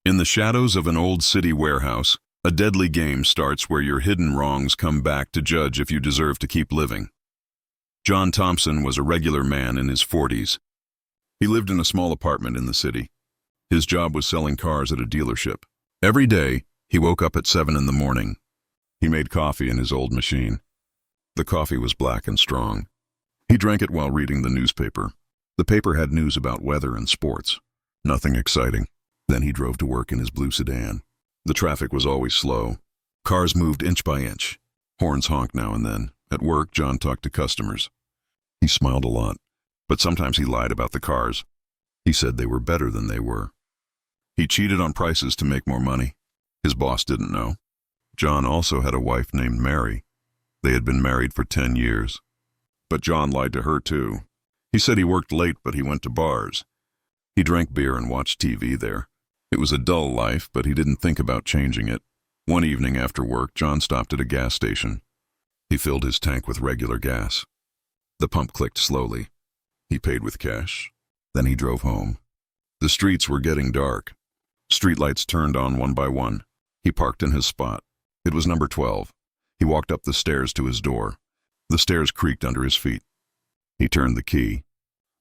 In the shadows of an old city warehouse, a deadly game starts where your hidden wrongs come back to judge if you deserve to keep living. John Thompson was a regular man in his 40s. He lived in a small apartment in the city. His job was selling cars at a dealership. Every day, he woke up at 7 in the morning. He made coffee in his old machine. The coffee was black and strong. He drank it while reading the newspaper. The paper had news about weather and sports. Nothing exciting. Then he drove to work in his blue sedan. The traffic was always slow. Cars moved inch by inch. Horns honked now and then. At work, John talked to customers. He smiled a lot, but sometimes he lied about the cars. He said they were better than they were. He cheated on prices to make more money. His boss didn't know. John also had a wife named Mary. They had been married for 10 years. But John lied to her too. He said he worked late, but he went to bars. He drank beer and watched TV there. It was a dull life, but he didn't think about changing it. One evening after work, John stopped at a gas station. He filled his tank with regular gas. The pump clicked slowly. He paid with cash. Then he drove home. The streets were getting dark. Streetlights turned on one by one. He parked in his spot. It was number 12. He walked up the stairs to his door. The stairs creaked under his feet. He turned the key.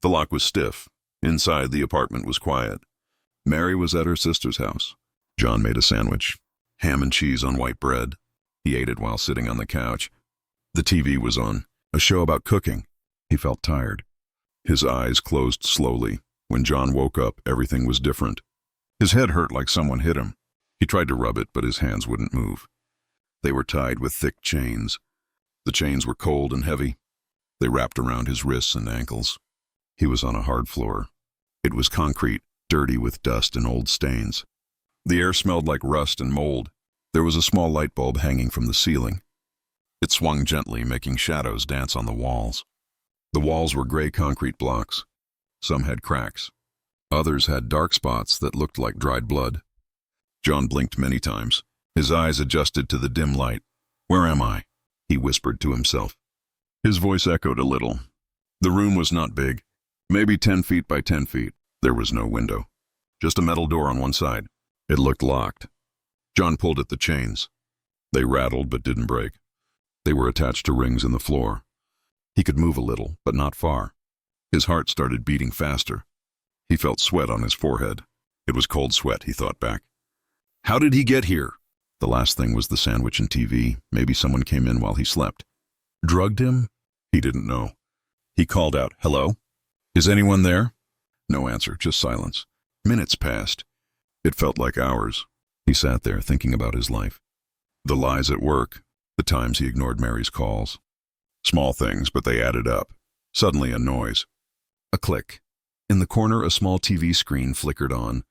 The lock was stiff. Inside, the apartment was quiet. Mary was at her sister's house. John made a sandwich. Ham and cheese on white bread. He ate it while sitting on the couch. The TV was on. A show about cooking. He felt tired. His eyes closed slowly. When John woke up, everything was different. His head hurt like someone hit him. He tried to rub it, but his hands wouldn't move. They were tied with thick chains. The chains were cold and heavy. They wrapped around his wrists and ankles. He was on a hard floor. It was concrete, dirty with dust and old stains. The air smelled like rust and mold. There was a small light bulb hanging from the ceiling. It swung gently, making shadows dance on the walls. The walls were gray concrete blocks. Some had cracks. Others had dark spots that looked like dried blood. John blinked many times. His eyes adjusted to the dim light. "Where am I?" he whispered to himself. His voice echoed a little. The room was not big. Maybe 10 feet by 10 feet. There was no window. Just a metal door on one side. It looked locked. John pulled at the chains. They rattled but didn't break. They were attached to rings in the floor. He could move a little, but not far. His heart started beating faster. He felt sweat on his forehead. It was cold sweat, he thought back. How did he get here? The last thing was the sandwich and TV. Maybe someone came in while he slept. Drugged him? He didn't know. He called out, "Hello? Is anyone there?" No answer, just silence. Minutes passed. It felt like hours. He sat there thinking about his life. The lies at work, the times he ignored Mary's calls. Small things, but they added up. Suddenly a noise. A click. In the corner, a small TV screen flickered on.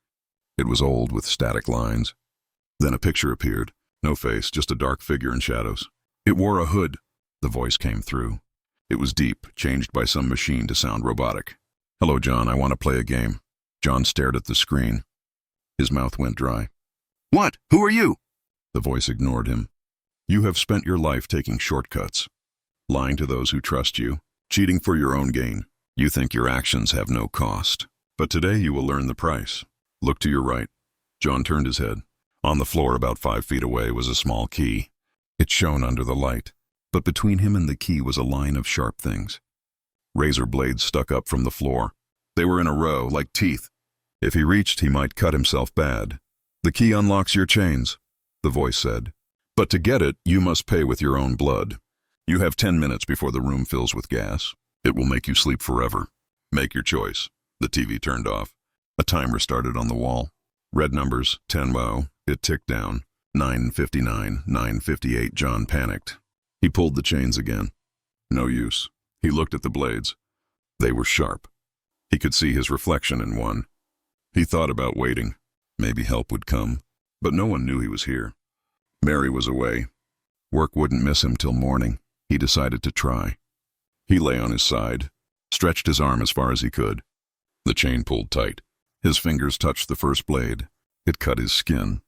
It was old with static lines. Then a picture appeared. No face, just a dark figure in shadows. It wore a hood. The voice came through. It was deep, changed by some machine to sound robotic. "Hello, John, I want to play a game." John stared at the screen. His mouth went dry. "What? Who are you?" The voice ignored him. "You have spent your life taking shortcuts, lying to those who trust you, cheating for your own gain. You think your actions have no cost. But today you will learn the price. Look to your right." John turned his head. On the floor about 5 feet away was a small key. It shone under the light, but between him and the key was a line of sharp things. Razor blades stuck up from the floor. They were in a row, like teeth. If he reached, he might cut himself bad. "The key unlocks your chains," the voice said. "But to get it, you must pay with your own blood. You have 10 minutes before the room fills with gas. It will make you sleep forever. Make your choice." The TV turned off. A timer started on the wall. Red numbers, 10 wow. It ticked down. 9:59, 9:58. John panicked. He pulled the chains again. No use. He looked at the blades. They were sharp. He could see his reflection in one. He thought about waiting. Maybe help would come. But no one knew he was here. Mary was away. Work wouldn't miss him till morning. He decided to try. He lay on his side, stretched his arm as far as he could. The chain pulled tight. His fingers touched the first blade. It cut his skin.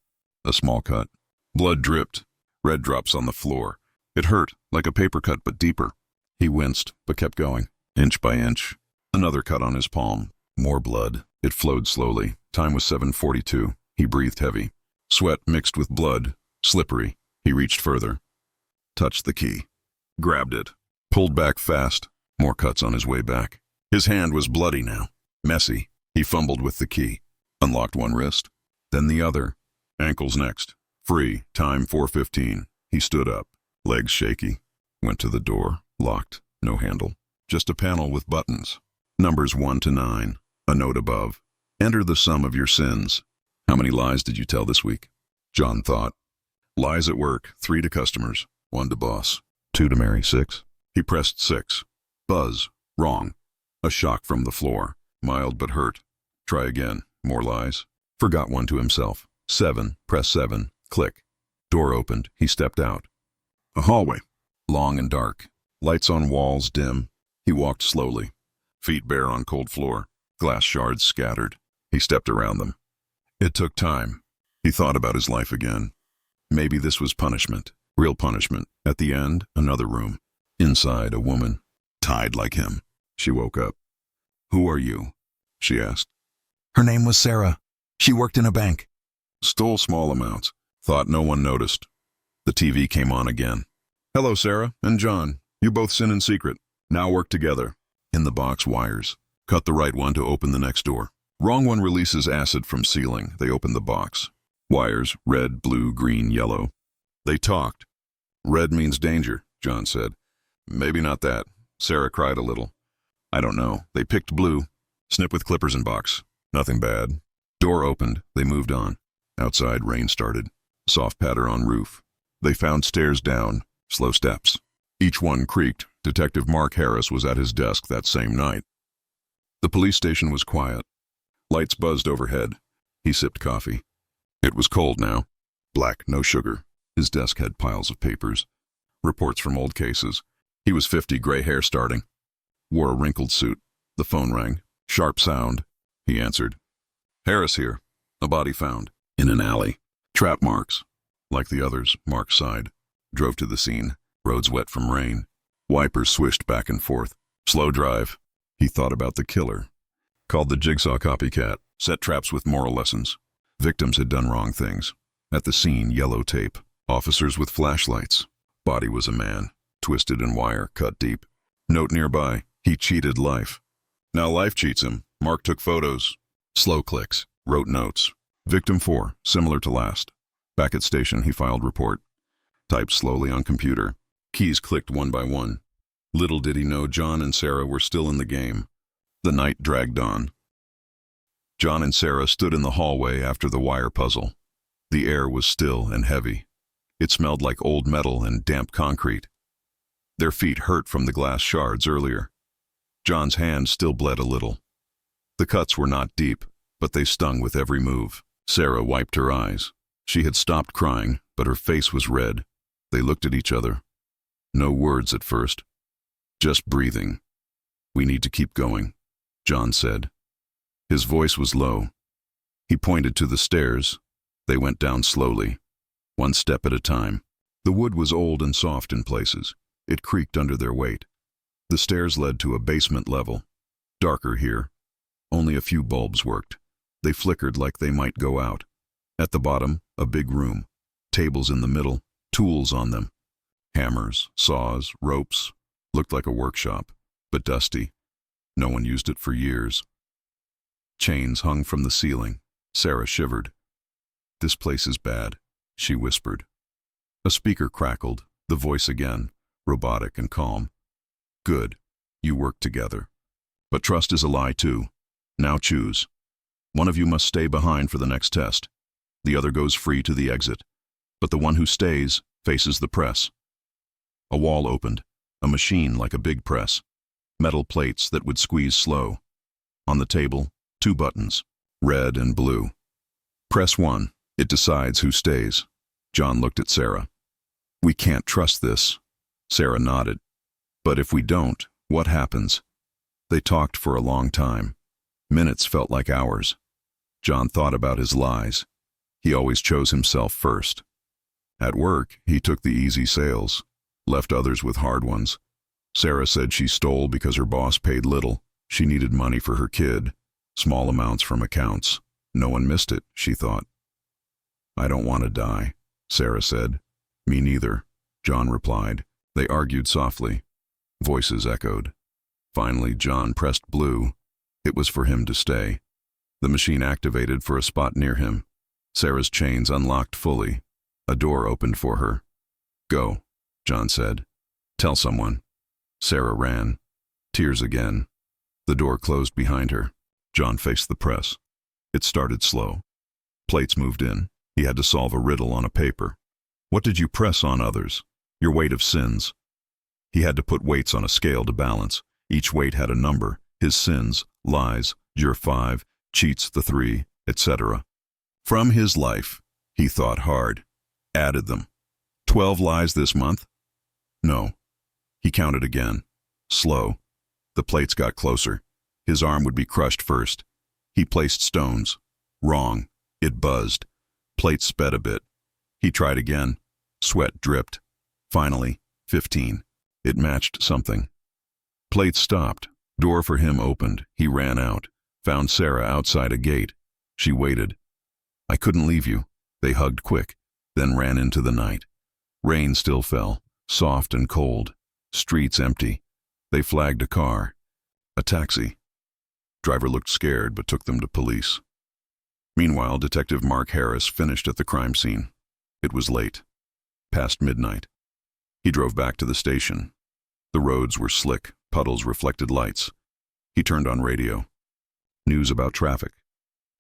A small cut. Blood dripped. Red drops on the floor. It hurt, like a paper cut, but deeper. He winced, but kept going, inch by inch. Another cut on his palm. More blood. It flowed slowly. Time was 7:42. He breathed heavy. Sweat mixed with blood. Slippery. He reached further. Touched the key. Grabbed it. Pulled back fast. More cuts on his way back. His hand was bloody now. Messy. He fumbled with the key. Unlocked one wrist. Then the other. Ankles next. Free. Time 4:15. He stood up. Legs shaky. Went to the door. Locked. No handle. Just a panel with buttons. Numbers 1 to 9. A note above. Enter the sum of your sins. How many lies did you tell this week? John thought. Lies at work. 3 to customers. 1 to boss. 2 to marry. 6. He pressed 6. Buzz. Wrong. A shock from the floor. Mild but hurt. Try again. More lies. Forgot 1 to himself. 7. Press 7. Click. Door opened. He stepped out. A hallway. Long and dark. Lights on walls dim. He walked slowly. Feet bare on cold floor. Glass shards scattered. He stepped around them. It took time. He thought about his life again. Maybe this was punishment. Real punishment. At the end, another room. Inside, a woman. Tied like him. She woke up. Who are you? She asked. Her name was Sarah. She worked in a bank. Stole small amounts. Thought no one noticed. The TV came on again. Hello, Sarah and John. You both sin in secret. Now work together. In the box, wires. Cut the right one to open the next door. Wrong one releases acid from ceiling. They open the box. Wires, red, blue, green, yellow. They talked. Red means danger, John said. Maybe not that. Sarah cried a little. I don't know. They picked blue. Snip with clippers in box. Nothing bad. Door opened. They moved on. Outside, rain started. Soft patter on roof. They found stairs down. Slow steps. Each one creaked. Detective Mark Harris was at his desk that same night. The police station was quiet. Lights buzzed overhead. He sipped coffee. It was cold now. Black, no sugar. His desk had piles of papers. Reports from old cases. He was 50, gray hair starting. Wore a wrinkled suit. The phone rang. Sharp sound. He answered. Harris here. A body found. In an alley. Trap marks. Like the others, Mark sighed. Drove to the scene. Roads wet from rain. Wipers swished back and forth. Slow drive. He thought about the killer. Called the jigsaw copycat. Set traps with moral lessons. Victims had done wrong things. At the scene, yellow tape. Officers with flashlights. Body was a man. Twisted in wire, cut deep. Note nearby. He cheated life. Now life cheats him. Mark took photos. Slow clicks. Wrote notes. Victim 4, similar to last. Back at station, he filed report. Typed slowly on computer. Keys clicked one by one. Little did he know John and Sarah were still in the game. The night dragged on. John and Sarah stood in the hallway after the wire puzzle. The air was still and heavy. It smelled like old metal and damp concrete. Their feet hurt from the glass shards earlier. John's hand still bled a little. The cuts were not deep, but they stung with every move. Sarah wiped her eyes. She had stopped crying, but her face was red. They looked at each other. No words at first. Just breathing. We need to keep going, John said. His voice was low. He pointed to the stairs. They went down slowly, one step at a time. The wood was old and soft in places. It creaked under their weight. The stairs led to a basement level. Darker here. Only a few bulbs worked. They flickered like they might go out. At the bottom, a big room. Tables in the middle, tools on them. Hammers, saws, ropes. Looked like a workshop, but dusty. No one used it for years. Chains hung from the ceiling. Sarah shivered. This place is bad, she whispered. A speaker crackled, the voice again, robotic and calm. Good, you work together. But trust is a lie too. Now choose. One of you must stay behind for the next test. The other goes free to the exit. But the one who stays faces the press. A wall opened, a machine like a big press. Metal plates that would squeeze slow. On the table, 2 buttons, red and blue. Press 1. It decides who stays. John looked at Sarah. We can't trust this. Sarah nodded. But if we don't, what happens? They talked for a long time. Minutes felt like hours. John thought about his lies. He always chose himself first. At work, he took the easy sales, left others with hard ones. Sarah said she stole because her boss paid little. She needed money for her kid. Small amounts from accounts. No one missed it, she thought. I don't want to die, Sarah said. Me neither, John replied. They argued softly. Voices echoed. Finally, John pressed blue. It was for him to stay. The machine activated for a spot near him. Sarah's chains unlocked fully. A door opened for her. Go, John said. Tell someone. Sarah ran. Tears again. The door closed behind her. John faced the press. It started slow. Plates moved in. He had to solve a riddle on a paper. What did you press on others? Your weight of sins. He had to put weights on a scale to balance. Each weight had a number. His sins, lies, your 5, cheats the 3, etc. From his life, he thought hard. Added them. 12 lies this month? No. He counted again. Slow. The plates got closer. His arm would be crushed first. He placed stones. Wrong. It buzzed. Plates sped a bit. He tried again. Sweat dripped. Finally, 15. It matched something. Plates stopped. Door for him opened. He ran out. Found Sarah outside a gate. She waited. I couldn't leave you. They hugged quick, then ran into the night. Rain still fell, soft and cold. Streets empty. They flagged a car. A taxi. Driver looked scared but took them to police. Meanwhile, Detective Mark Harris finished at the crime scene. It was late. Past midnight. He drove back to the station. The roads were slick, puddles reflected lights. He turned on radio. News about traffic.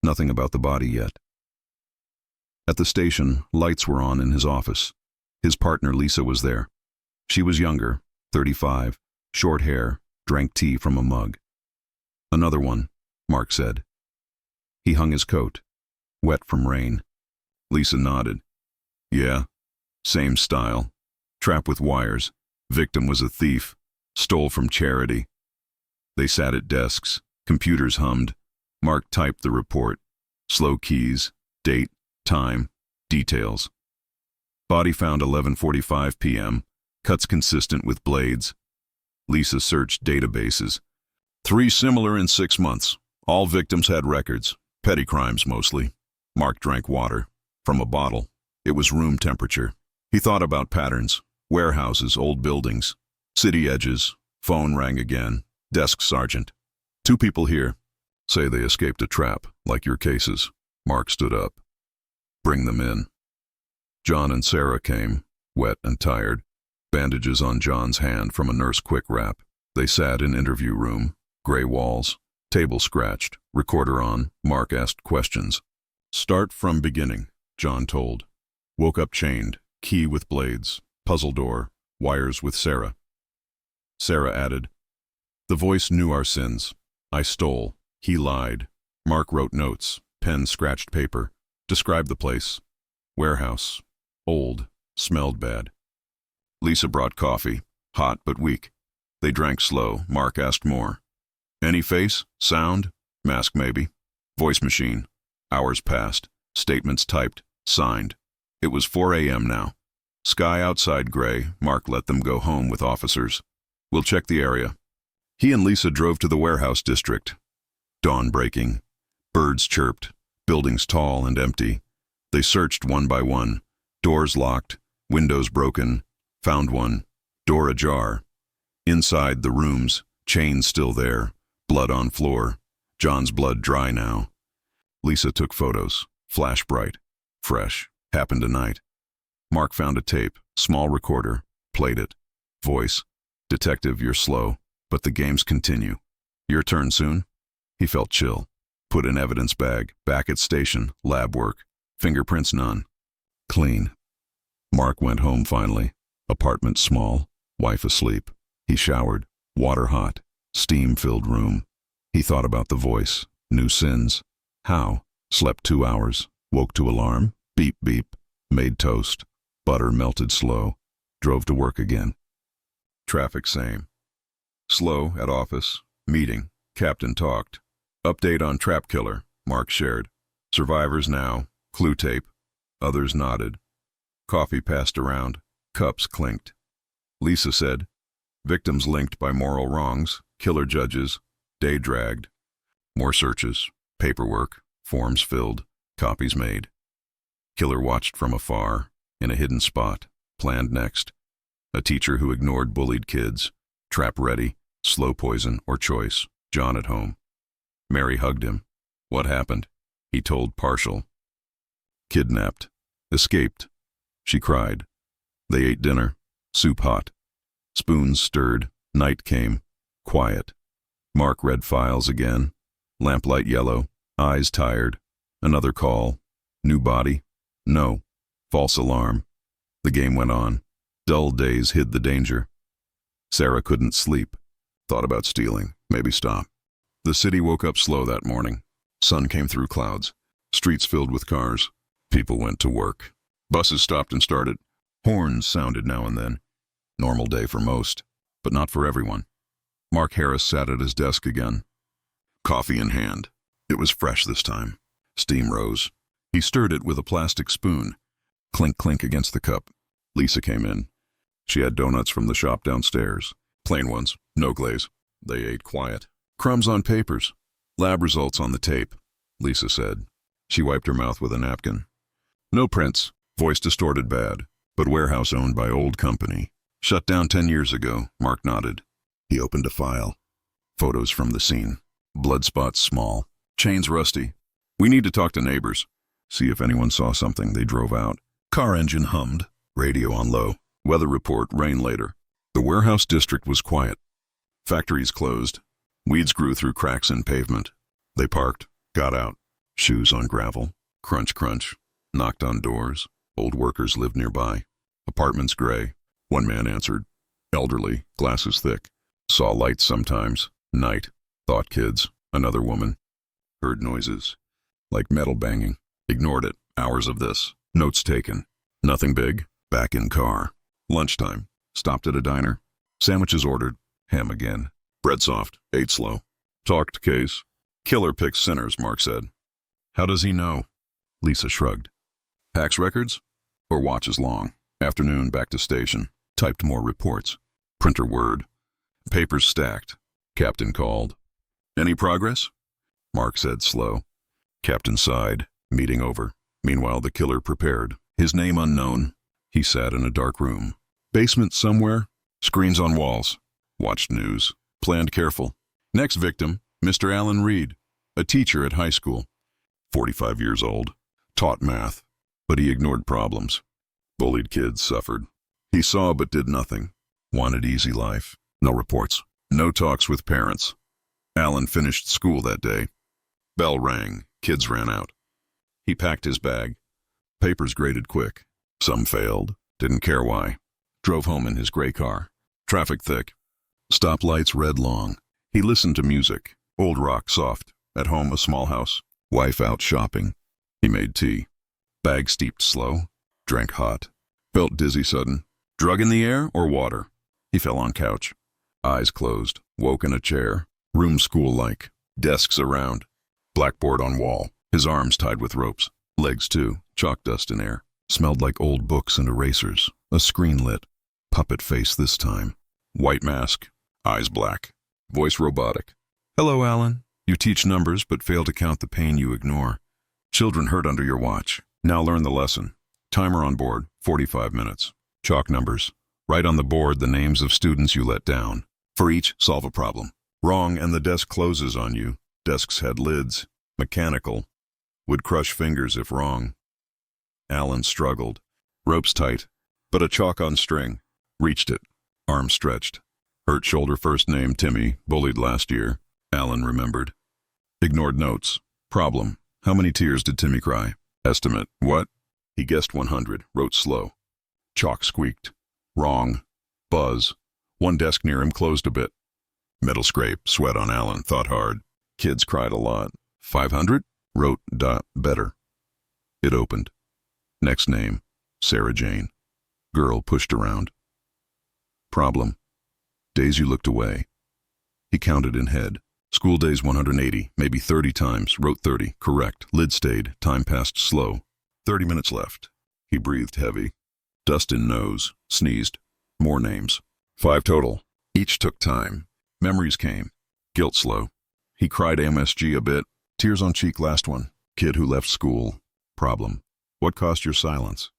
Nothing about the body yet. At the station, lights were on in his office. His partner Lisa was there. She was younger, 35, short hair, drank tea from a mug. Another one, Mark said. He hung his coat, wet from rain. Lisa nodded. Yeah, same style. Trap with wires. Victim was a thief. Stole from charity. They sat at desks. Computers hummed. Mark typed the report. Slow keys. Date. Time. Details. Body found 11:45 p.m. Cuts consistent with blades. Lisa searched databases. 3 similar in 6 months. All victims had records. Petty crimes mostly. Mark drank water. From a bottle. It was room temperature. He thought about patterns. Warehouses, old buildings. City edges. Phone rang again. Desk sergeant. 2 people here. Say they escaped a trap, like your cases. Mark stood up. Bring them in. John and Sarah came, wet and tired. Bandages on John's hand from a nurse quick wrap. They sat in interview room. Gray walls. Table scratched. Recorder on. Mark asked questions. Start from beginning, John told. Woke up chained. Key with blades. Puzzle door. Wires with Sarah. Sarah added, the voice knew our sins. I stole. He lied. Mark wrote notes. Pen scratched paper. Described the place. Warehouse. Old. Smelled bad. Lisa brought coffee. Hot but weak. They drank slow. Mark asked more. Any face? Sound? Mask maybe. Voice machine. Hours passed. Statements typed. Signed. It was 4 a.m. now. Sky outside gray. Mark let them go home with officers. We'll check the area. He and Lisa drove to the warehouse district. Dawn breaking. Birds chirped. Buildings tall and empty. They searched one by one. Doors locked. Windows broken. Found one. Door ajar. Inside the rooms. Chains still there. Blood on floor. John's blood dry now. Lisa took photos. Flash bright. Fresh. Happened tonight. Mark found a tape. Small recorder. Played it. Voice. Detective, you're slow, but the games continue. Your turn soon? He felt chill. Put in evidence bag. Back at station. Lab work. Fingerprints none. Clean. Mark went home finally. Apartment small. Wife asleep. He showered. Water hot. Steam-filled room. He thought about the voice. New sins. How? Slept 2 hours. Woke to alarm. Beep, beep. Made toast. Butter melted slow. Drove to work again. Traffic same. Slow at office. Meeting. Captain talked. Update on trap killer. Mark shared. Survivors now. Clue tape. Others nodded. Coffee passed around. Cups clinked. Lisa said, victims linked by moral wrongs. Killer judges. Day dragged. More searches. Paperwork. Forms filled. Copies made. Killer watched from afar, in a hidden spot, planned next. A teacher who ignored bullied kids, trap ready, slow poison or choice, John at home. Mary hugged him. What happened? He told partial. Kidnapped. Escaped. She cried. They ate dinner. Soup hot. Spoons stirred. Night came. Quiet. Mark read files again. Lamplight yellow. Eyes tired. Another call. New body? No. False alarm. The game went on. Dull days hid the danger. Sarah couldn't sleep. Thought about stealing. Maybe stop. The city woke up slow that morning. Sun came through clouds. Streets filled with cars. People went to work. Buses stopped and started. Horns sounded now and then. Normal day for most, but not for everyone. Mark Harris sat at his desk again. Coffee in hand. It was fresh this time. Steam rose. He stirred it with a plastic spoon. Clink, clink against the cup. Lisa came in. She had donuts from the shop downstairs. Plain ones, no glaze. They ate quiet. Crumbs on papers. Lab results on the tape, Lisa said. She wiped her mouth with a napkin. No prints. Voice distorted bad, but warehouse owned by old company. Shut down 10 years ago, Mark nodded. He opened a file. Photos from the scene. Blood spots small. Chains rusty. We need to talk to neighbors. See if anyone saw something. They drove out. Car engine hummed. Radio on low. Weather report, rain later. The warehouse district was quiet. Factories closed. Weeds grew through cracks in pavement. They parked, got out. Shoes on gravel. Crunch, crunch. Knocked on doors. Old workers lived nearby. Apartments gray. One man answered. Elderly, glasses thick. Saw lights sometimes. Night. Thought kids. Another woman. Heard noises. Like metal banging. Ignored it. Hours of this. Notes taken. Nothing big. Back in car. Lunchtime. Stopped at a diner. Sandwiches ordered. Ham again. Bread soft. Ate slow. Talked case. Killer picks sinners, Mark said. How does he know? Lisa shrugged. Packs records? Or watches long. Afternoon back to station. Typed more reports. Printer word. Papers stacked. Captain called. Any progress? Mark said slow. Captain sighed. Meeting over. Meanwhile the killer prepared. His name unknown. He sat in a dark room. Basement somewhere. Screens on walls. Watched news. Planned careful. Next victim, Mr. Alan Reed. A teacher at high school. 45 years old. Taught math. But he ignored problems. Bullied kids suffered. He saw but did nothing. Wanted easy life. No reports. No talks with parents. Alan finished school that day. Bell rang. Kids ran out. He packed his bag. Papers graded quick. Some failed. Didn't care why. Drove home in his gray car. Traffic thick. Stoplights red long. He listened to music. Old rock soft. At home a small house. Wife out shopping. He made tea. Bag steeped slow. Drank hot. Felt dizzy sudden. Drug in the air or water? He fell on couch. Eyes closed. Woke in a chair. Room school-like. Desks around. Blackboard on wall. His arms tied with ropes. Legs too. Chalk dust in air. Smelled like old books and erasers. A screen lit. Puppet face this time. White mask. Eyes black. Voice robotic. Hello, Alan. You teach numbers but fail to count the pain you ignore. Children hurt under your watch. Now learn the lesson. Timer on board, 45 minutes. Chalk numbers. Write on the board the names of students you let down. For each, solve a problem. Wrong and the desk closes on you. Desks had lids. Mechanical. Would crush fingers if wrong. Alan struggled. Ropes tight, but a chalk on string. Reached it. Arm stretched. Hurt shoulder first name Timmy, bullied last year. Alan remembered. Ignored notes. Problem. How many tears did Timmy cry? Estimate. What? He guessed 100. Wrote slow. Chalk squeaked. Wrong. Buzz. One desk near him closed a bit. Metal scrape. Sweat on Alan. Thought hard. Kids cried a lot. 500? Wrote. Better. It opened. Next name. Sarah Jane. Girl pushed around. Problem. Days you looked away. He counted in head. School days 180, maybe 30 times. Wrote 30. Correct. Lid stayed. Time passed slow. 30 minutes left. He breathed heavy. Dust in nose. Sneezed. More names. 5 total. Each took time. Memories came. Guilt slow. He cried MSG a bit. Tears on cheek last one. Kid who left school. Problem. What cost your silence?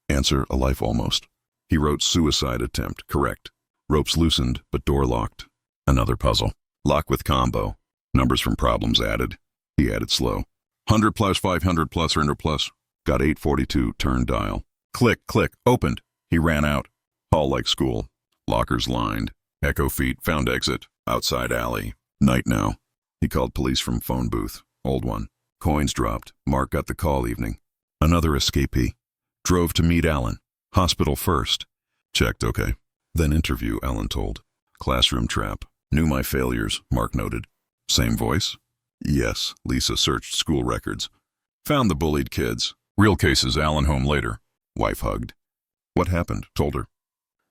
Answer, a life almost. He wrote suicide attempt, correct. Ropes loosened, but door locked. Another puzzle. Lock with combo. Numbers from problems added. He added slow. 100 plus 500 plus or 100 plus. Got 842, turned dial. Click, click, opened. He ran out. Hall like school. Lockers lined. Echo feet, found exit. Outside alley. Night now. He called police from phone booth. Old one. Coins dropped. Mark got the call evening. Another escapee. Drove to meet Alan. Hospital first. Checked, okay. Then interview, Alan told. Classroom trap. Knew my failures, Mark noted. Same voice? Yes, Lisa searched school records. Found the bullied kids. Real cases, Alan home later. Wife hugged. What happened? Told her.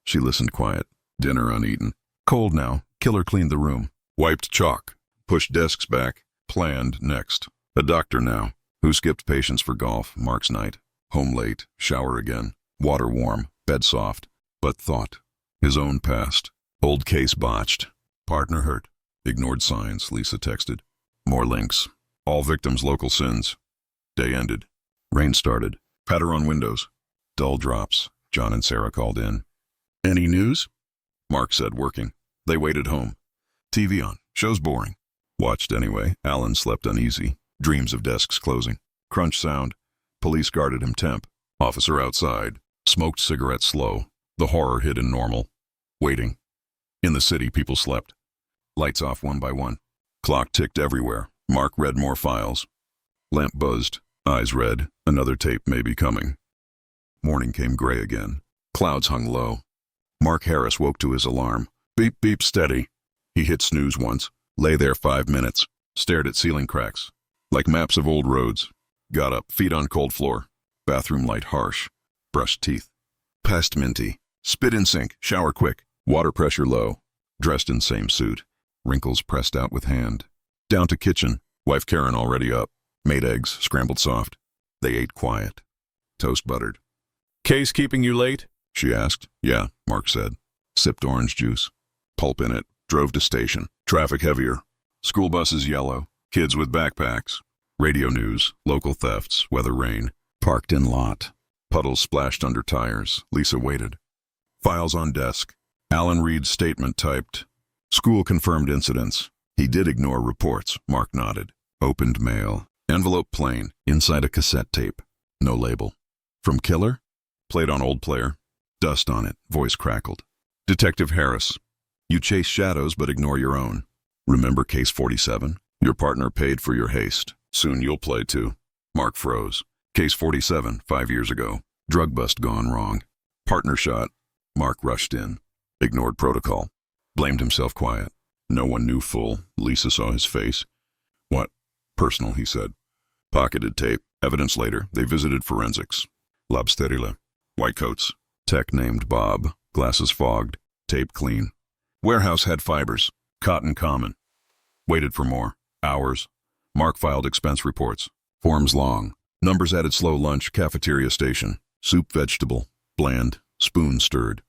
She listened quiet. Dinner uneaten. Cold now. Killer cleaned the room. Wiped chalk. Pushed desks back. Planned next. A doctor now. Who skipped patients for golf, Mark's night. Home late. Shower again. Water warm. Bed soft. But thought. His own past. Old case botched. Partner hurt. Ignored signs, Lisa texted. More links. All victims' local sins. Day ended. Rain started. Patter on windows. Dull drops. John and Sarah called in. Any news? Mark said, working. They waited home. TV on. Show's boring. Watched anyway. Alan slept uneasy. Dreams of desks closing. Crunch sound. Police guarded him temp. Officer outside. Smoked cigarette slow. The horror hid in normal. Waiting. In the city, people slept. Lights off one by one. Clock ticked everywhere. Mark read more files. Lamp buzzed. Eyes red. Another tape may be coming. Morning came gray again. Clouds hung low. Mark Harris woke to his alarm. Beep, beep, steady. He hit snooze once. Lay there 5 minutes. Stared at ceiling cracks. Like maps of old roads. Got up, feet on cold floor. Bathroom light harsh. Brushed teeth. Past minty. Spit in sink. Shower quick. Water pressure low. Dressed in same suit. Wrinkles pressed out with hand. Down to kitchen. Wife Karen already up. Made eggs, scrambled soft. They ate quiet. Toast buttered. Case keeping you late? She asked. Yeah, Mark said. Sipped orange juice. Pulp in it. Drove to station. Traffic heavier. School buses yellow. Kids with backpacks. Radio news. Local thefts. Weather rain. Parked in lot. Puddles splashed under tires. Lisa waited. Files on desk. Alan Reed's statement typed. School confirmed incidents. He did ignore reports. Mark nodded. Opened mail. Envelope plain. Inside a cassette tape. No label. From killer? Played on old player. Dust on it. Voice crackled. Detective Harris. You chase shadows but ignore your own. Remember case 47? Your partner paid for your haste. Soon you'll play too. Mark froze. Case 47, 5 years ago. Drug bust gone wrong. Partner shot. Mark rushed in. Ignored protocol. Blamed himself quiet. No one knew full. Lisa saw his face. What? Personal, he said. Pocketed tape. Evidence later. They visited forensics. Lab sterile. White coats. Tech named Bob. Glasses fogged. Tape clean. Warehouse had fibers. Cotton common. Waited for more. Hours. Mark filed expense reports. Forms long. Numbers added slow lunch. Cafeteria station. Soup vegetable. Bland. Spoon stirred.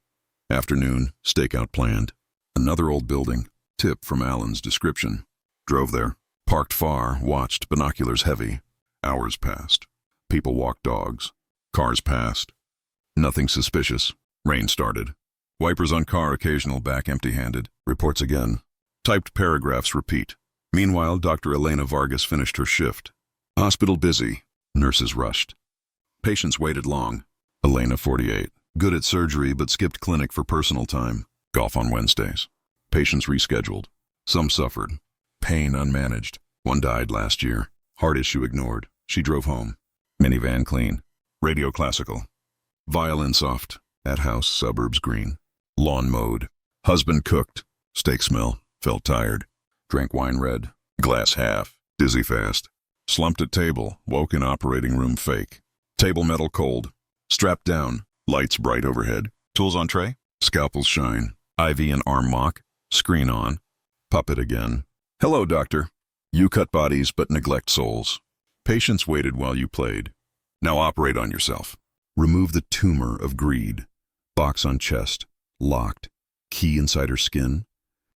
Afternoon. Stakeout planned. Another old building. Tip from Alan's description. Drove there. Parked far. Watched. Binoculars heavy. Hours passed. People walked dogs. Cars passed. Nothing suspicious. Rain started. Wipers on car occasional back empty-handed. Reports again. Typed paragraphs repeat. Meanwhile, Dr. Elena Vargas finished her shift. Hospital busy. Nurses rushed. Patients waited long. Elena, 48. Good at surgery but skipped clinic for personal time. Golf on Wednesdays. Patients rescheduled. Some suffered. Pain unmanaged. One died last year. Heart issue ignored. She drove home. Minivan clean. Radio classical. Violin soft. At house, suburbs green. Lawn mowed. Husband cooked. Steak smell. Felt tired. Drank wine red. Glass half. Dizzy fast. Slumped at table. Woke in operating room fake. Table metal cold. Strapped down. Lights bright overhead. Tools on tray. Scalpels shine. IV and arm mock. Screen on. Puppet again. Hello, doctor. You cut bodies but neglect souls. Patients waited while you played. Now operate on yourself. Remove the tumor of greed. Box on chest. Locked. Key inside her skin.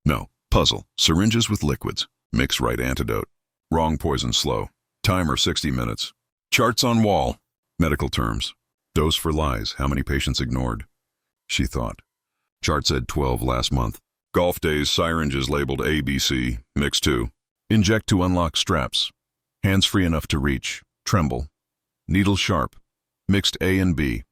No. Puzzle. Syringes with liquids. Mix right antidote. Wrong poison slow. Timer 60 minutes. Charts on wall. Medical terms. Dose for lies. How many patients ignored? She thought. Chart said 12 last month. Golf days, syringes labeled ABC, mix 2. Inject to unlock straps. Hands free enough to reach. Tremble. Needle sharp. Mixed A and B.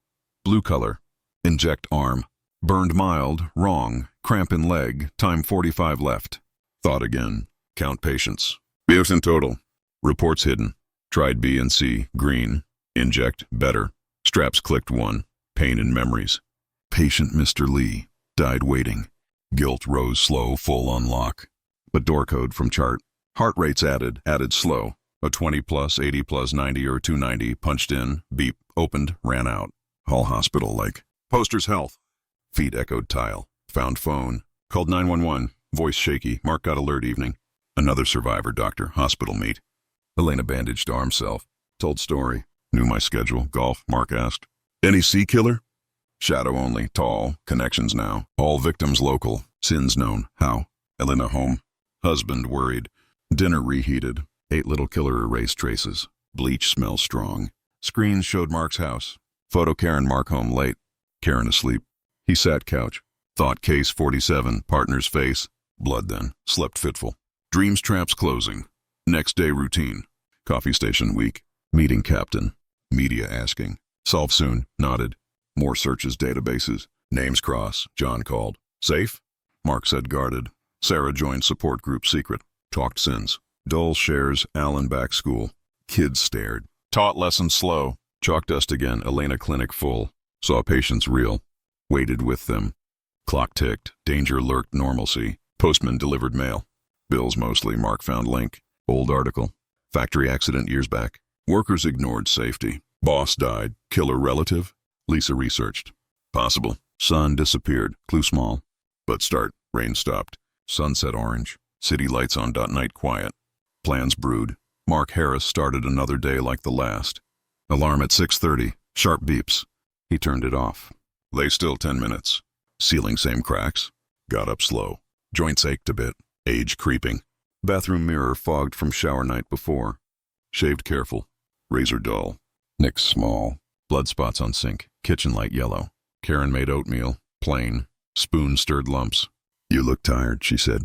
Blue color. Inject arm. Burned mild, wrong. Cramp in leg, time 45 left. Thought again. Count patients. Bios in total. Reports hidden. Tried B and C, green. Inject, better. Straps clicked 1. Pain in memories. Patient Mr. Lee. Died waiting. Guilt rose slow, full unlock. But door code from chart. Heart rates added slow. A 20 plus, 80 plus, 90 or 290, punched in, beep, opened, ran out. Hall hospital like. Posters health. Feet echoed tile. Found phone. Called 911. Voice shaky. Mark got alert evening. Another survivor, doctor, hospital meet. Elena bandaged arm self. Told story. Knew my schedule. Golf, Mark asked. Any C killer? Shadow only, tall, connections now. All victims local. Sins known. How? Elena home. Husband worried. Dinner reheated. 8 little killer erase traces. Bleach smells strong. Screens showed Mark's house. Photo Karen Mark home late. Karen asleep. He sat couch. Thought case 47, partner's face. Blood then. Slept fitful. Dreams traps closing. Next day routine. Coffee station week. Meeting captain. Media asking. Solve soon. Nodded. More searches databases. Names cross. John called. Safe? Mark said guarded. Sarah joined support group secret. Talked sins. Dole shares. Allen back school. Kids stared. Taught lessons slow. Chalk dust again. Elena clinic full. Saw patients real. Waited with them. Clock ticked. Danger lurked. Normalcy. Postman delivered mail. Bills mostly. Mark found link. Old article. Factory accident years back. Workers ignored safety. Boss died. Killer relative. Lisa researched. Possible. Sun disappeared. Clue small. But start. Rain stopped. Sunset orange. City lights on. Night quiet. Plans brewed. Mark Harris started another day like the last. Alarm at 6:30. Sharp beeps. He turned it off. Lay still 10 minutes. Ceiling same cracks. Got up slow. Joints ached a bit. Age creeping. Bathroom mirror fogged from shower night before. Shaved careful. Razor dull. Nicks small. Blood spots on sink. Kitchen light yellow. Karen made oatmeal. Plain. Spoon stirred lumps. You look tired, she said.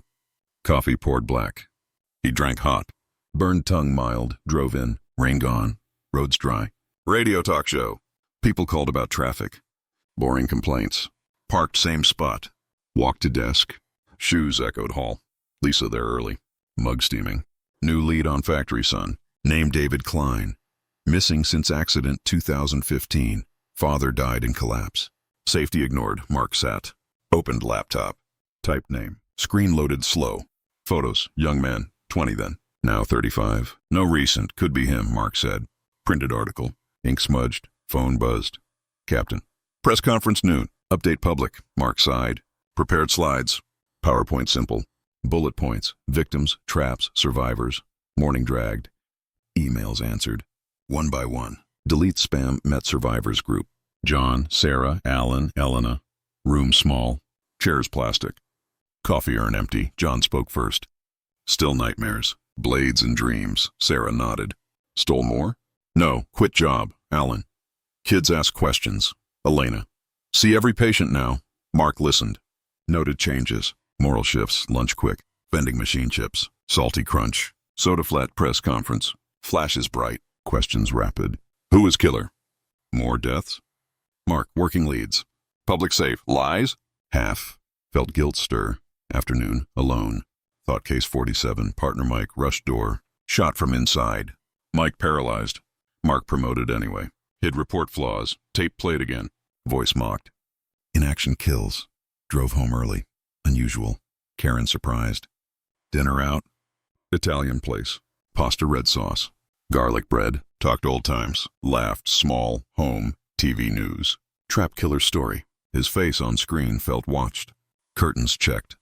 Coffee poured black. He drank hot. Burned tongue mild. Drove in. Rain gone. Roads dry. Radio talk show. People called about traffic. Boring complaints. Parked same spot. Walked to desk. Shoes echoed hall. Lisa there early. Mug steaming. New lead on Factory Son. Name David Klein. Missing since accident 2015. Father died in collapse. Safety ignored. Mark sat. Opened laptop. Typed name. Screen loaded slow. Photos. Young man. 20 then. Now 35. No recent. Could be him, Mark said. Printed article. Ink smudged. Phone buzzed. Captain. Press conference noon. Update public. Mark sighed. Prepared slides. PowerPoint simple. Bullet points. Victims. Traps. Survivors. Morning dragged. Emails answered. One by one. Delete spam. Met survivors group. John, Sarah, Alan, Elena. Room small. Chairs plastic. Coffee urn empty. John spoke first. Still nightmares. Blades and dreams. Sarah nodded. Stole more? No. Quit job. Alan. Kids ask questions. Elena. See every patient now. Mark listened. Noted changes. Moral shifts. Lunch quick. Vending machine chips. Salty crunch. Soda flat press conference. Flashes bright. Questions rapid. Who is killer? More deaths? Mark. Working leads. Public safe. Lies? Half. Felt guilt stir. Afternoon. Alone. Thought case 47. Partner Mike. Rushed door. Shot from inside. Mike paralyzed. Mark promoted anyway. Hid report flaws. Tape played again. Voice mocked. Inaction kills. Drove home early. Unusual. Karen surprised. Dinner out. Italian place. Pasta red sauce. Garlic bread. Talked old times. Laughed. Small. Home. TV news. Trap killer story. His face on screen felt watched. Curtains checked.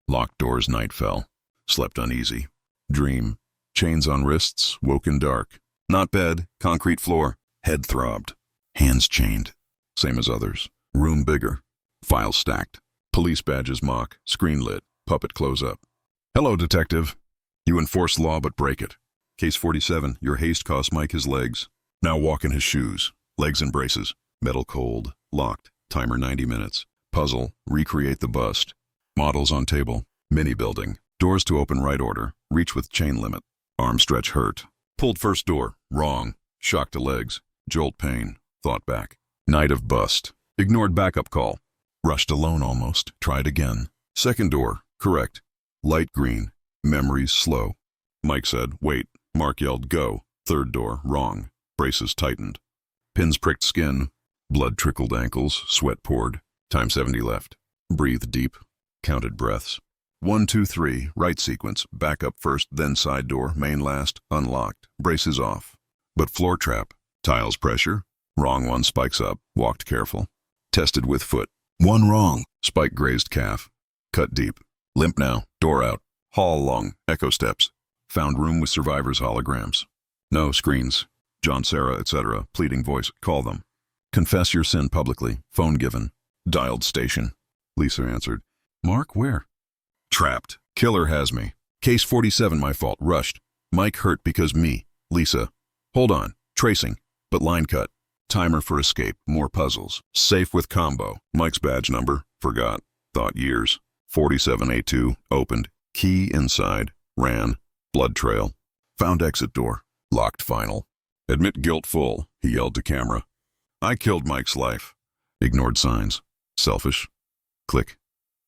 Locked doors. Night fell. Slept uneasy. Dream. Chains on wrists. Woke in dark. Not bed. Concrete floor. Head throbbed. Hands chained. Same as others. Room bigger. Files stacked. Police badges mock. Screen lit. Puppet close up. Hello, detective. You enforce law but break it. Case 47. Your haste cost Mike his legs. Now walk in his shoes. Legs and braces. Metal cold. Locked. Timer 90 minutes. Puzzle. Recreate the bust. Models on table. Mini building. Doors to open right order. Reach with chain limit. Arm stretch hurt. Pulled first door. Wrong. Shock to legs. Jolt pain. Thought back. Night of bust. Ignored backup call. Rushed alone almost. Tried again. Second door. Correct. Light green. Memories slow. Mike said, wait. Mark yelled, go. Third door. Wrong. Braces tightened. Pins pricked skin. Blood trickled ankles. Sweat poured. Time 70 left. Breathe deep. Counted breaths. 1, 2, 3. Right sequence. Back up first, then side door. Main last. Unlocked. Braces off. But floor trap. Tiles pressure. Wrong one spikes up. Walked careful. Tested with foot. One wrong. Spike grazed calf. Cut deep. Limp now. Door out. Hall long. Echo steps. Found room with survivors' holograms. No screens. John, Sarah, etc. Pleading voice. Call them. Confess your sin publicly. Phone given. Dialed station. Lisa answered. Mark, where? Trapped. Killer has me. Case 47, my fault. Rushed. Mike hurt because me. Lisa. Hold on. Tracing. But line cut. Timer for escape. More puzzles. Safe with combo. Mike's badge number. Forgot. Thought years. 47A2. Opened. Key inside. Ran. Blood trail. Found exit door. Locked final. Admit guilt full. He yelled to camera. I killed Mike's life. Ignored signs. Selfish. Click.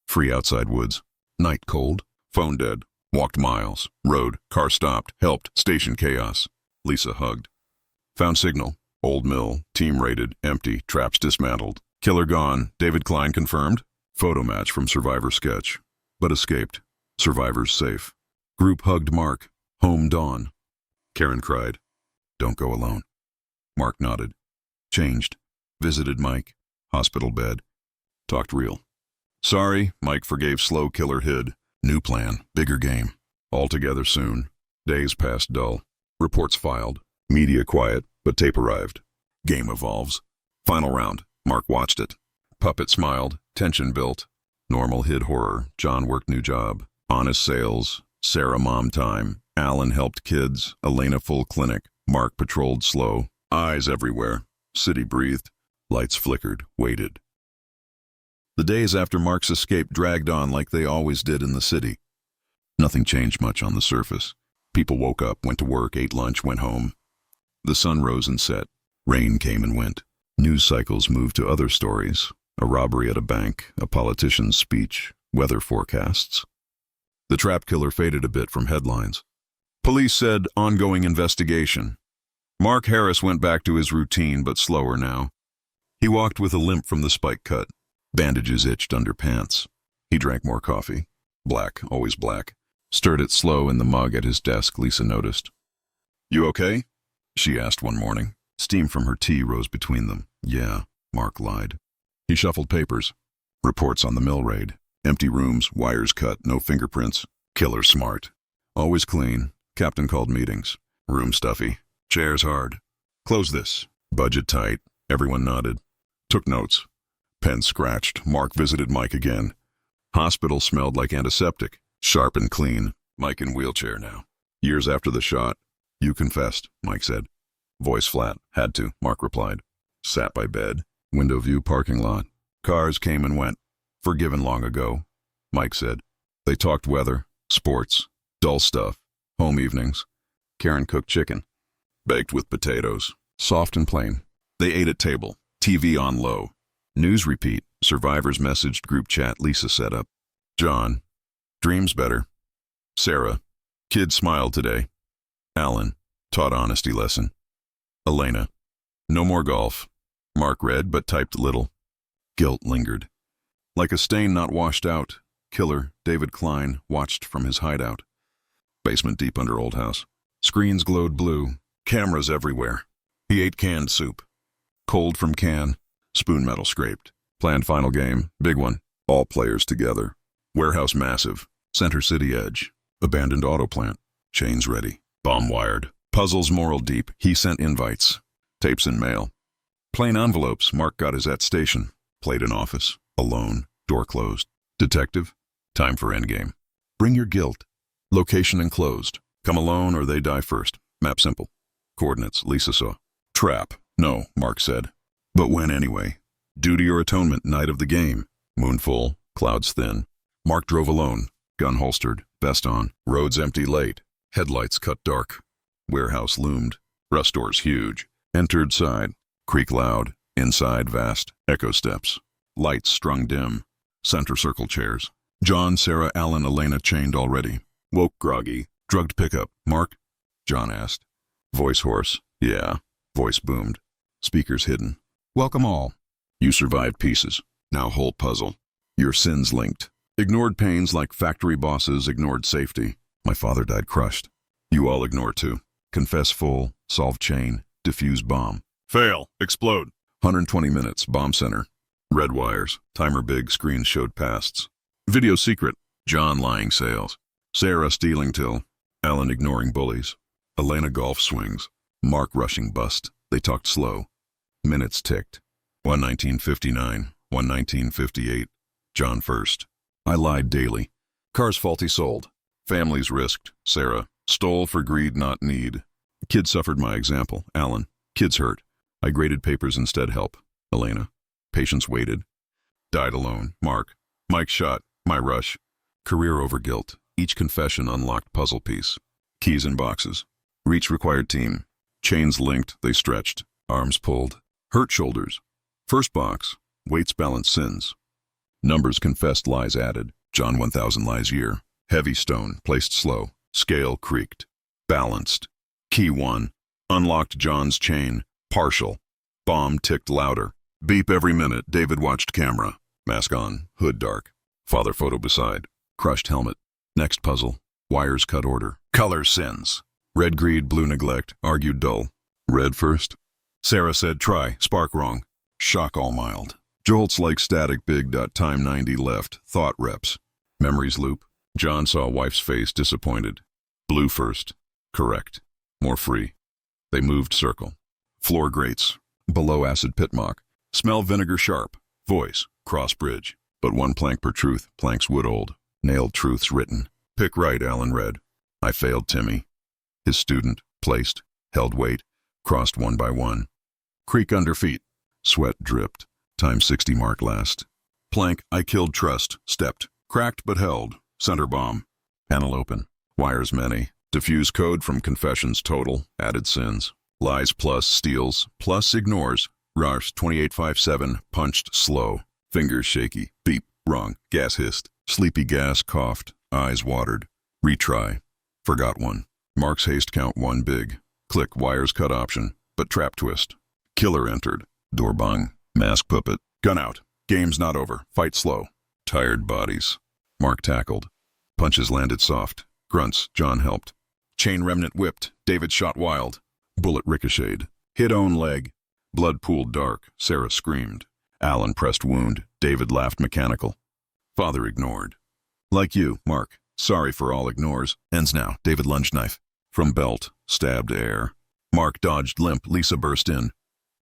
Free outside woods. Night cold. Phone dead. Walked miles. Road. Car stopped. Helped. Station chaos. Lisa hugged. Found signal. Old mill. Team raided. Empty. Traps dismantled. Killer gone. David Klein confirmed. Photo match from survivor sketch. But escaped. Survivors safe. Group hugged Mark. Home dawn. Karen cried. Don't go alone. Mark nodded. Changed. Visited Mike. Hospital bed. Talked real. Sorry, Mike forgave slow killer hid. New plan. Bigger game. All together soon. Days past dull. Reports filed. Media quiet, but tape arrived. Game evolves. Final round. Mark watched it. Puppet smiled. Tension built. Normal hid horror. John worked new job. Honest sales. Sarah mom time. Alan helped kids. Elena full clinic. Mark patrolled slow. Eyes everywhere. City breathed. Lights flickered. Waited. The days after Mark's escape dragged on like they always did in the city. Nothing changed much on the surface. People woke up, went to work, ate lunch, went home. The sun rose and set. Rain came and went. News cycles moved to other stories. A robbery at a bank, a politician's speech, weather forecasts. The trap killer faded a bit from headlines. Police said ongoing investigation. Mark Harris went back to his routine, but slower now. He walked with a limp from the spike cut. Bandages itched under pants. He drank more coffee. Black, always black. Stirred it slow in the mug at his desk, Lisa noticed. You okay? She asked one morning. Steam from her tea rose between them. Yeah, Mark lied. He shuffled papers. Reports on the mill raid. Empty rooms, wires cut, no fingerprints. Killer smart. Always clean. Captain called meetings. Room stuffy. Chairs hard. Close this. Budget tight. Everyone nodded. Took notes. Pen scratched. Mark visited Mike again. Hospital smelled like antiseptic. Sharp and clean. Mike in wheelchair now. Years after the shot. You confessed, Mike said. Voice flat. Had to, Mark replied. Sat by bed. Window view parking lot. Cars came and went. Forgiven long ago, Mike said. They talked weather, sports, dull stuff, home evenings. Karen cooked chicken. Baked with potatoes. Soft and plain. They ate at table. TV on low. News repeat. Survivors messaged group chat Lisa set up. John. Dreams better. Sarah. Kid smiled today. Alan. Taught honesty lesson. Elena. No more golf. Mark read but typed little. Guilt lingered. Like a stain not washed out, killer David Klein watched from his hideout. Basement deep under old house. Screens glowed blue. Cameras everywhere. He ate canned soup. Cold from can. Spoon metal scraped. Planned final game. Big one. All players together. Warehouse massive. Center city edge. Abandoned auto plant. Chains ready. Bomb wired. Puzzles moral deep. He sent invites. Tapes in mail. Plain envelopes. Mark got his at station. Played in office. Alone. Door closed. Detective. Time for endgame. Bring your guilt. Location enclosed. Come alone or they die first. Map simple. Coordinates. Lisa saw. Trap. No, Mark said. But when anyway? Duty or atonement, night of the game. Moon full, clouds thin. Mark drove alone, gun holstered, vest on. Roads empty late. Headlights cut dark. Warehouse loomed. Rust doors huge. Entered side. Creak loud. Inside vast. Echo steps. Lights strung dim. Center circle chairs. John, Sarah, Alan, Elena chained already. Woke groggy. Drugged pickup. Mark? John asked. Voice hoarse. Yeah. Voice boomed. Speakers hidden. Welcome all. You survived pieces. Now whole puzzle. Your sins linked. Ignored pains like factory bosses ignored safety. My father died crushed. You all ignore too. Confess full. Solve chain. Diffuse bomb. Fail. Explode. 120 minutes. Bomb center. Red wires. Timer big. Screens showed pasts. Video secret. John lying sales. Sarah stealing till. Alan ignoring bullies. Elena golf swings. Mark rushing bust. They talked slow. Minutes ticked. 1:19:59. 1:19:58. John first. I lied daily. Cars faulty sold. Families risked. Sarah. Stole for greed not need. Kids suffered my example. Alan. Kids hurt. I graded papers instead help. Elena. Patients waited. Died alone. Mark. Mike shot. My rush. Career over guilt. Each confession unlocked puzzle piece. Keys in boxes. Reach required team. Chains linked, they stretched. Arms pulled. Hurt shoulders. First box. Weights balance sins. Numbers confessed, lies added. John 1000 lies year. Heavy stone, placed slow. Scale creaked. Balanced. Key 1. Unlocked John's chain. Partial. Bomb ticked louder. Beep every minute. David watched camera. Mask on. Hood dark. Father photo beside. Crushed helmet. Next puzzle. Wires cut order. Color sins. Red greed, blue neglect. Argued dull. Red first. Sarah said try. Spark wrong. Shock all mild. Jolts like static big. Time 90 left. Thought reps. Memories loop. John saw wife's face disappointed. Blue first. Correct. More free. They moved circle. Floor grates. Below acid pit mock. Smell vinegar sharp. Voice. Cross bridge. But one plank per truth. Planks wood old. Nailed truths written. Pick right, Alan read. I failed Timmy. His student. Placed. Held weight. Crossed one by one. Creak under feet. Sweat dripped. Time 60 mark last. Plank. I killed trust. Stepped. Cracked but held. Center bomb. Panel open. Wires many. Diffuse code from confessions total. Added sins. Lies plus steals. Plus ignores. Rush 2857. Punched slow. Fingers shaky. Beep. Wrong. Gas hissed. Sleepy gas coughed. Eyes watered. Retry. Forgot one. Mark's haste count 1 big. Click wires cut option. But trap twist. Killer entered. Door bung. Mask puppet. Gun out. Game's not over. Fight slow. Tired bodies. Mark tackled. Punches landed soft. Grunts. John helped. Chain remnant whipped. David shot wild. Bullet ricocheted. Hit own leg. Blood pooled dark. Sarah screamed. Alan pressed wound. David laughed mechanical. Father ignored. Like you, Mark. Sorry for all ignores. Ends now. David lunged knife. From belt. Stabbed air. Mark dodged limp. Lisa burst in.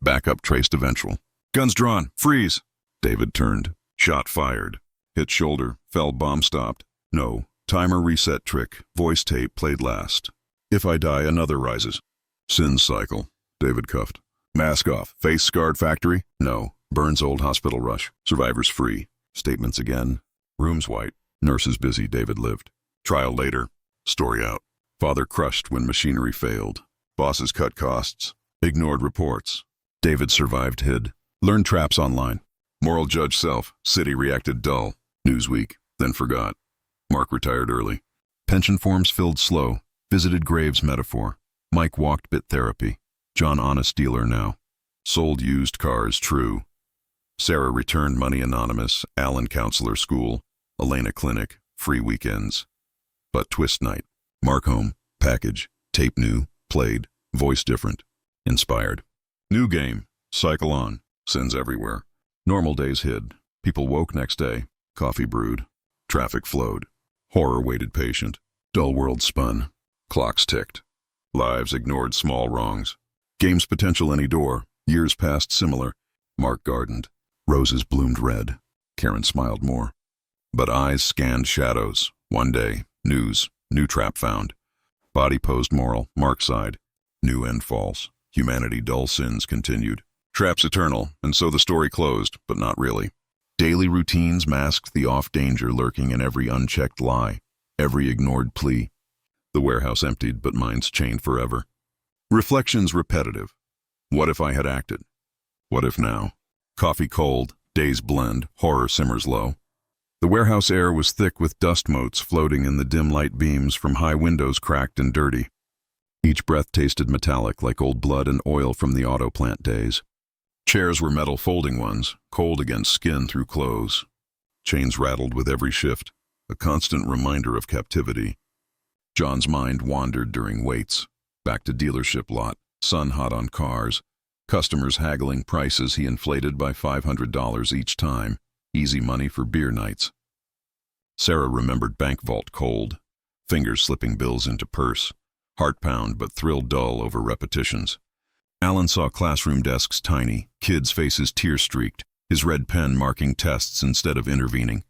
Backup traced eventual. Guns drawn. Freeze. David turned. Shot fired. Hit shoulder. Fell bomb stopped. No. Timer reset trick. Voice tape played last. If I die, another rises. Sin cycle. David cuffed. Mask off. Face scarred factory? No. Burns old hospital rush. Survivors free. Statements again. Rooms white. Nurses busy. David lived. Trial later. Story out. Father crushed when machinery failed. Bosses cut costs. Ignored reports. David survived hid. Learned traps online. Moral judge self. City reacted dull. Newsweek. Then forgot. Mark retired early. Pension forms filled slow. Visited graves metaphor. Mike walked bit therapy. John honest dealer now. Sold used cars true. Sarah returned money anonymous. Alan counselor school. Elena clinic. Free weekends. But twist night. Mark home. Package. Tape new. Played. Voice different. Inspired. New game. Cycle on. Sins everywhere. Normal days hid. People woke next day. Coffee brewed. Traffic flowed. Horror waited patient. Dull world spun. Clocks ticked. Lives ignored small wrongs. Game's potential any door. Years passed similar. Mark gardened. Roses bloomed red. Karen smiled more. But eyes scanned shadows. One day. News. New trap found. Body posed moral. Mark side. New end false. Humanity dull sins continued. Traps eternal, and so the story closed, but not really. Daily routines masked the off-danger lurking in every unchecked lie, every ignored plea. The warehouse emptied, but minds chained forever. Reflections repetitive. What if I had acted? What if now? Coffee cold, days blend, horror simmers low. The warehouse air was thick with dust motes floating in the dim light beams from high windows cracked and dirty. Each breath tasted metallic like old blood and oil from the auto plant days. Chairs were metal folding ones, cold against skin through clothes. Chains rattled with every shift, a constant reminder of captivity. John's mind wandered during waits, back to dealership lot, sun hot on cars, customers haggling prices he inflated by $500 each time, easy money for beer nights. Sarah remembered bank vault cold, fingers slipping bills into purse, heart pound but thrill dull over repetitions. Alan saw classroom desks tiny, kids' faces tear-streaked, his red pen marking tests instead of intervening.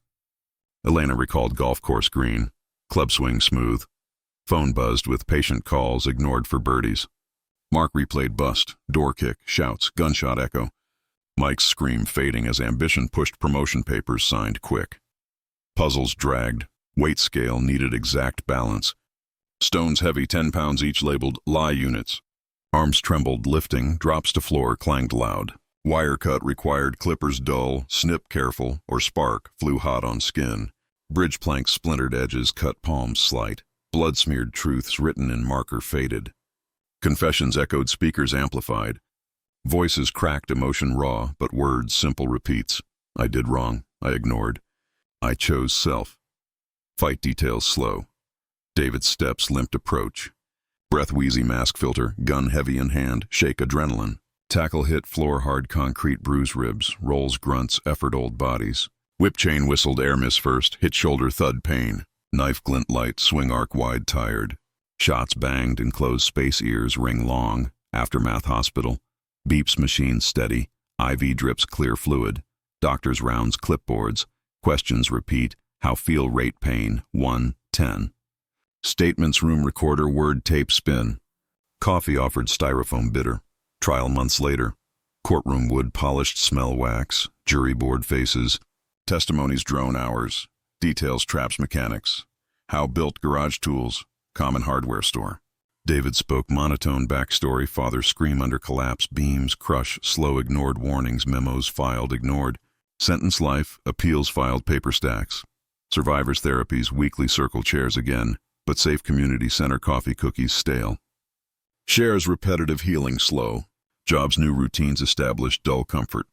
Elena recalled golf course green, club swing smooth, phone buzzed with patient calls ignored for birdies. Mark replayed bust, door kick, shouts, gunshot echo. Mike's scream fading as ambition pushed promotion papers signed quick. Puzzles dragged, weight scale needed exact balance. Stones heavy 10 pounds each labeled lie units. Arms trembled, lifting, drops to floor clanged loud. Wire cut required clippers dull, snip careful, or spark flew hot on skin. Bridge planks splintered edges cut palms slight. Blood-smeared truths written in marker faded. Confessions echoed speakers amplified. Voices cracked emotion raw, but words simple repeats. I did wrong. I ignored. I chose self. Fight details slow. David's steps limped approach. Breath wheezy mask filter, gun heavy in hand, shake adrenaline. Tackle hit floor hard concrete bruise ribs, rolls grunts effort old bodies. Whip chain whistled air miss first, hit shoulder thud pain. Knife glint light, swing arc wide tired. Shots banged, enclosed space ears ring long. Aftermath hospital. Beeps machine steady. IV drips clear fluid. Doctor's rounds clipboards. Questions repeat. How feel rate pain, 1, 10. Statements room recorder word tape spin. Coffee offered styrofoam bitter. Trial months later. Courtroom wood polished smell wax. Jury board faces. Testimonies drone hours. Details traps mechanics. How built garage tools. Common hardware store. David spoke monotone backstory. Father scream under collapse. Beams crush. Slow ignored warnings. Memos filed ignored. Sentence life. Appeals filed paper stacks. Survivors therapies. Weekly circle chairs again. But safe community center coffee cookies stale. Shares repetitive healing slow. Jobs new routines established dull comfort.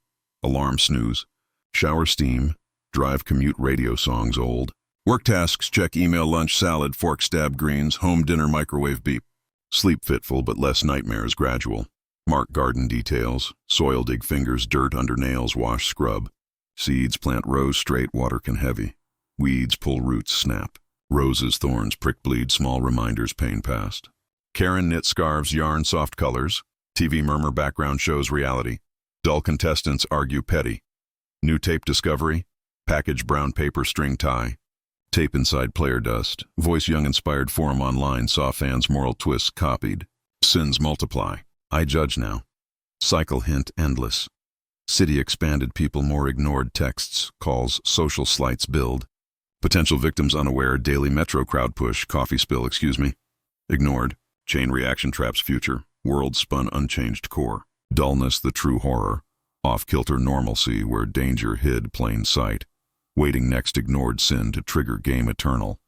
Alarm snooze. Shower steam. Drive commute radio songs old. Work tasks check email lunch salad fork stab greens home dinner microwave beep. Sleep fitful but less nightmares gradual. Mark garden details. Soil dig fingers dirt under nails wash scrub. Seeds plant rows straight water can heavy. Weeds pull roots snap. Roses thorns prick bleed small reminders pain past. Karen knit scarves yarn soft colors. TV murmur background shows reality. Dull contestants argue petty. New tape discovery. Package brown paper string tie. Tape inside player dust. Voice young inspired forum online saw fans moral twists copied. Sins multiply. I judge now. Cycle hint endless. City expanded people more ignored texts. Calls social slights build. Potential victims unaware daily metro crowd push coffee spill ignored. Chain reaction traps future. World spun unchanged core. Dullness the true horror. Off-kilter normalcy where danger hid plain sight. Waiting next ignored sin to trigger game eternal.